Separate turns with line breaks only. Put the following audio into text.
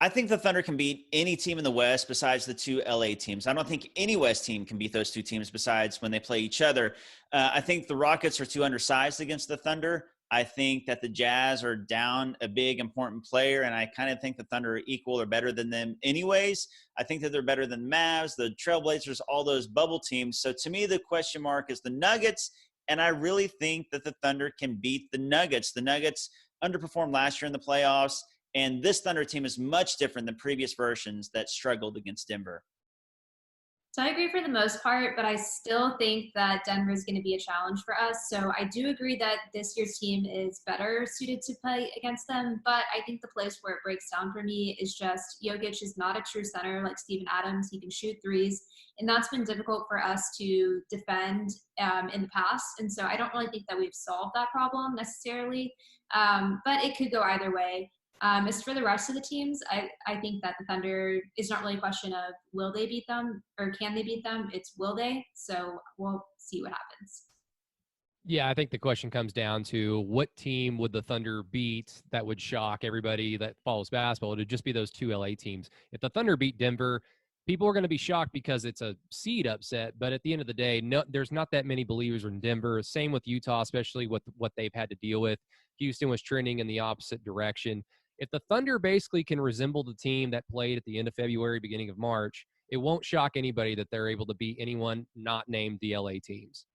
I think the Thunder can beat any team in the West besides the two LA teams. I don't think any West team can beat those two teams besides when they play each other. I think the Rockets are too undersized against the Thunder. I think that the Jazz are down a big, important player, and I kind of think the Thunder are equal or better than them anyways. I think that they're better than Mavs, the Trailblazers, all those bubble teams. So to me, the question mark is the Nuggets, and I really think that the Thunder can beat the Nuggets. The Nuggets underperformed last year in the playoffs. And this Thunder team is much different than previous versions that struggled against Denver.
So I agree for the most part, but I still think that Denver is going to be a challenge for us. So I do agree that this year's team is better suited to play against them. But I think the place where it breaks down for me is just Jokic is not a true center like Steven Adams. He can shoot threes, and that's been difficult for us to defend in the past. And so I don't really think that we've solved that problem necessarily, but it could go either way. As for the rest of the teams, I think that the Thunder is not really a question of will they beat them or can they beat them. It's will they. So we'll see what happens.
Yeah, I think the question comes down to what team would the Thunder beat that would shock everybody that follows basketball. It would just be those two LA teams. If the Thunder beat Denver, people are going to be shocked because it's a seed upset. But at the end of the day, no, there's not that many believers in Denver. Same with Utah, especially with what they've had to deal with. Houston was trending in the opposite direction. If the Thunder basically can resemble the team that played at the end of February, beginning of March, it won't shock anybody that they're able to beat anyone not named the LA teams.